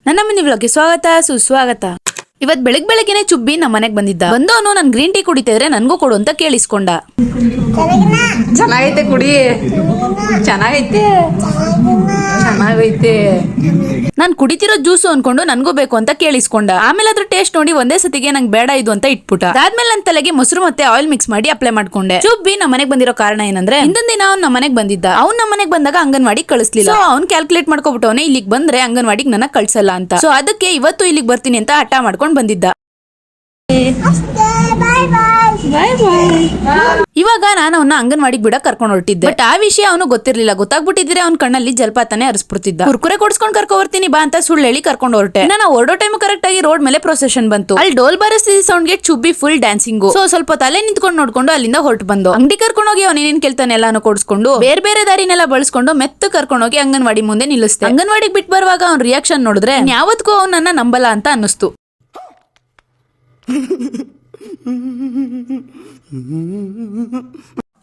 ನನ್ನ ಮಿನಿ ವ್ಲಾಗ್ಗೆ ಸ್ವಾಗತ ಸುಸ್ವಾಗತ. ಇವತ್ ಬೆಳಗ್ಗೆನೆ ಚುಬ್ಬಿ ನಮ್ಮ ಮನೆಗ್ ಬಂದಿದ್ದ. ಬಂದವನು ನನ್ ಗ್ರೀನ್ ಟೀ ಕುಡಿತಿದ್ರೆ ನನ್ಗೂ ಕೊಡು ಅಂತ ಕೇಳಿಸ್ಕೊಂಡ. ಚೆನ್ನಾಗೈತೆ ಕುಡಿ, ಚೆನ್ನಾಗೈತೆ ಚೆನ್ನಾಗೈತೆ. ನಾನ್ ಕುಡಿತಿರೋ ಜ್ಯೂಸು ಅನ್ಕೊಂಡು ನನ್ಗೂ ಬೇಕು ಅಂತ ಕೇಳಿಸ್ಕೊಂಡ. ಆಮೇಲೆ ಅದ್ರ ಟೇಸ್ಟ್ ನೋಡಿ ಒಂದೇ ಸತಿಗೆ ನಂಗೆ ಬೇಡ ಇದು ಅಂತ ಇಟ್ಬಿಟ್ಟ. ಅದಾದ್ಮೇಲೆ ನನ್ ತಲೆಗೆ ಮೊಸರು ಮತ್ತೆ ಆಯಿಲ್ ಮಿಕ್ಸ್ ಮಾಡಿ ಅಪ್ಲೈ ಮಾಡ್ಕೊಂಡೆ. ಚುಬ್ಬಿ ನಮ್ಮ ಮನೆಗ್ ಬಂದಿರೋ ಕಾರಣ ಏನಂದ್ರೆ ಹಿಂದಿನ ದಿನ ಅವ್ನ್ ನಮ್ಮ ಮನೆಗ್ ಬಂದಿದ್ದ. ಅವ್ನ್ ನಮ್ಮ ಮನೆಗ್ ಬಂದಾಗ ಅಂಗನವಾಡಿ ಕಳಿಸ್ಲಿಲ್ಲ. ಸೊ ಅವ್ನ್ ಕ್ಯಾಲ್ಕುಲೇಟ್ ಮಾಡ್ಕೊಬಿಟ್ಟವನೆ ಇಲ್ಲಿಗೆ ಬಂದ್ರೆ ಅಂಗನವಾಡಿಗೆ ನನ್ನ ಕಳ್ಸಲ್ಲ ಅಂತ. ಸೊ ಅದಕ್ಕೆ ಇವತ್ತು ಇಲ್ಲಿಗೆ ಬರ್ತೀನಿ ಅಂತ ಹಠ ಮಾಡ್ಕೊಂಡ್ ಬಂದಿದ್ದ. ಇವಾಗ ನಾನು ಅವನ್ನ ಅಂಗನವಾಡಿಗೆ ಬಿಡ ಕರ್ಕೊಂಡು ಹೊರಟಿದ್ದೆ. ಬಟ್ ಆ ವಿಷಯ ಅವನು ಗೊತ್ತಿರ್ಲಿಲ್ಲ. ಗೊತ್ತಾಗ್ಬಿಟ್ಟಿದ್ರೆ ಅವ್ನ ಕಣ್ಣಲ್ಲಿ ಜಲಪಾತನೇ ಹರಿಸ್ಬಿಡ್ತಿದ್ದ. ಕುರ್ಕುರೆ ಕೊಡ್ಸ್ಕೊಂಡ್ ಕರ್ಕೊ ಬರ್ತೀನಿ ಬಾ ಅಂತ ಸುಳ್ಳು ಹೇಳಿ ಕರ್ಕೊಂಡು ಹೊರಟೆ. ನಾನು ಹೊರಡೋ ಟೈಮ್ ಕರೆಕ್ಟ್ ಆಗಿ ರೋಡ್ ಮೇಲೆ ಪ್ರೊಸೆಷನ್ ಬಂತು. ಅಲ್ಲಿ ಡೋಲ್ ಬಾರಿಸ್ತಿದ್ದ ಸೌಂಡ್ಗೆ ಚುಬ್ಬಿ ಫುಲ್ ಡ್ಯಾನ್ಸಿಂಗು. ಸೊ ಸ್ವಲ್ಪ ತಲೆ ನಿಂತ್ಕೊಂಡು ನೋಡ್ಕೊಂಡು ಅಲ್ಲಿಂದ ಹೊರಟು ಬಂದು ಅಂಗಡಿ ಕರ್ಕೊಂಡು ಹೋಗಿ ಅವನೇನೇನ್ ಕೇಳ್ತಾನೆ ಎಲ್ಲಾನು ಕೊಡ್ಸ್ಕೊಂಡು ಬೇರೆ ಬೇರೆ ದಾರಿನೆಲ್ಲ ಬಳಸ್ಕೊಂಡು ಮೆತ್ತ ಕರ್ಕೊಂಡು ಹೋಗಿ ಅಂಗನವಾಡಿ ಮುಂದೆ ನಿಲ್ಲಿಸ್ತೆ. ಅಂಗನವಾಡಿಗೆ ಬಿಟ್ಟು ಬರುವಾಗ ಅವ್ನ ರಿಯಾಕ್ಷನ್ ನೋಡಿದ್ರೆ ಯಾವತ್ಗೂ ಅವನನ್ನ ನಂಬಲ್ಲ ಅಂತ ಅನ್ನಿಸ್ತು.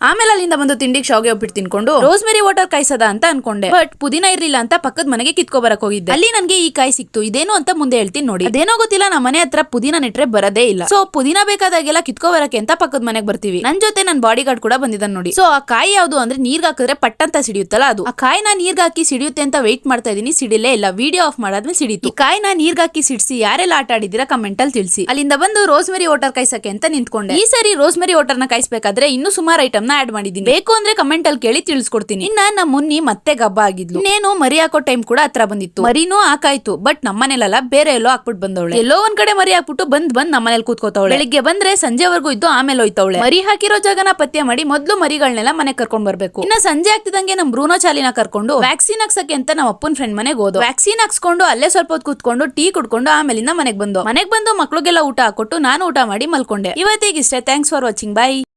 ಆಮೇಲೆ ಅಲ್ಲಿಂದ ಬಂದು ತಿಂಡಿಗೆ ಶಾವಿಗೆ ಉಪ್ಪಿಟ್ಟು ತಿನ್ಕೊಂಡು ರೋಸ್ಮೆರಿ ವಾಟರ್ ಕಾಯಿಸದ ಅಂತ ಅನ್ಕೊಂಡೆ. ಬಟ್ ಪುದೀನ ಇರ್ಲಿಲ್ಲ ಅಂತ ಪಕ್ಕದ ಮನೆಗೆ ಕಿತ್ಕೊ ಬರಕ್ ಹೋಗಿದ್ದೆ. ಅಲ್ಲಿ ನನ್ಗೆ ಈ ಕಾಯಿ ಸಿಕ್ತು. ಇದೇನು ಅಂತ ಮುಂದೆ ಹೇಳ್ತೀನಿ ನೋಡಿ. ಅದೇನೋ ಗೊತ್ತಿಲ್ಲ, ನಮ್ಮ ಮನೆ ಹತ್ರ ಪುದೀನ ನೆಟ್ರೆ ಬರದೇ ಇಲ್ಲ. ಸೊ ಪುದೀನ ಬೇಕಾದಾಗೆಲ್ಲ ಕಿತ್ಕೊ ಬರಕ್ಕೆ ಅಂತ ಪಕ್ಕದ ಮನೆಗೆ ಬರ್ತೀವಿ. ನನ್ ಜೊತೆ ನನ್ ಬಾಡಿ ಗಾರ್ಡ್ ಕೂಡ ಬಂದಿದ್ದಾನೆ ನೋಡಿ. ಸೊ ಆ ಕಾಯಿ ಯಾವ್ದು ಅಂದ್ರೆ ನೀರ್ಗೆ ಹಾಕಿದ್ರೆ ಪಟ್ ಅಂತ ಸಿಡಿಯುತ್ತಲ್ಲ ಅದು. ಆ ಕಾಯಿನ ನೀರ್ಗೆ ಹಾಕಿ ಸಿಡಿಯುತ್ತೆ ಅಂತ ವೆಯ್ಟ್ ಮಾಡ್ತಾ ಇದೀನಿ. ಸಿಡಿಲೇ ಇಲ್ಲ. ವಿಡಿಯೋ ಆಫ್ ಮಾಡಾದ್ಮೇಲೆ ಸಿಡಿತು. ಈ ಕಾಯಿನ ನೀರ್ಗೆ ಹಾಕಿ ಸಿಡಿಸಿ ಯಾರೆಲ್ಲ ಆಟ ಆಡಿದಿರಾ ಕಮೆಂಟ್ ಅಲ್ಲಿ ತಿಳಿಸಿ. ಅಲ್ಲಿಂದ ಬಂದು ರೋಸ್ಮೆರಿ ವಾಟರ್ ಕಾಯಿಸಕ್ಕೆ ಅಂತ ನಿಂತ್ಕೊಂಡೆ. ಈ ಸರಿ ರೋಸ್ಮೆರಿ ವಾಟರ್ ನ ಕಾಯಿಸ್ಬೇಕಾದ್ರೆ ಇನ್ನೂ ಸುಮಾರು ಐಟಮ್ ನ ಆಡ್ ಮಾಡಿದೀನಿ. ಬೇಕು ಅಂದ್ರೆ ಕಮೆಂಟ್ ಅಲ್ಲಿ ಕೇಳಿ ತಿಳಿಸ್ಕೊಡ್ತೀನಿ. ಇನ್ನ ನಮ್ಮ ಮುನ್ನಿ ಮತ್ತೆ ಗಬ್ಬ ಆಗಿದ್ಲು. ಇನ್ನೇನು ಮರಿ ಹಾಕೋ ಟೈಮ್ ಕೂಡ ಹತ್ರ ಬಂದಿತ್ತು. ಮರಿನೂ ಹಾಕಾಯ್ತು. ಬಟ್ ನಮ್ಮನೇಲೆಲ್ಲ ಬೇರೆ ಎಲ್ಲೋ ಹಾಕ್ಬಿಟ್ಟು ಬಂದವಳೆ. ಎಲ್ಲೋ ಒಂದ್ ಕಡೆ ಮರಿ ಹಾಕ್ಬಿಟ್ಟು ಬಂದ್ ನಮ್ಮನೇಲಿ ಕೂತ್ಕೋತಾವಳೆ. ಬೆಳಿಗ್ಗೆ ಬಂದ್ರೆ ಸಂಜೆವರೆಗೂ ಇದ್ದು ಆಮೇಲೆ ಹೋಯ್ತವಳೆ. ಮರಿ ಹಾಕಿರೋ ಜಾಗನ ಪತ್ತೆ ಮಾಡಿ ಮೊದ್ಲು ಮರಿಗಳನ್ನೆಲ್ಲ ಮನೆ ಕರ್ಕೊಂಡ್ ಬರ್ಬೇಕು. ಇನ್ನ ಸಂಜೆ ಆಗ್ತಿದಂಗೆ ನಮ್ ಬ್ರೂನೋ ಚಾಲಿನ ಕರ್ಕೊಂಡು ವ್ಯಾಕ್ಸಿನ್ ಹಾಕ್ಸಕ್ಕೆ ಅಂತ ನಮ್ಮ ಅಪ್ಪನ ಫ್ರೆಂಡ್ ಮನೆಗೆ ಹೋದ. ವ್ಯಾಕ್ಸಿನ್ ಹಾಕ್ಸ್ಕೊಂಡು ಅಲ್ಲೇ ಸ್ವಲ್ಪ ಹೊತ್ತು ಕೂತ್ಕೊಂಡು ಟೀ ಕುಡ್ಕೊಂಡು ಆಮೇಲಿಂದ ಮನೆಗೆ ಬಂದು ಮಕ್ಳಿಗೆಲ್ಲ ಊಟ ಹಾಕೊಟ್ಟು ನಾನು ಊಟ ಮಾಡಿ ಮಲ್ಕೊಂಡೆ. ಇವತ್ತಿಗಿಷ್ಟೇ. Thanks for watching. ಬಾಯ್.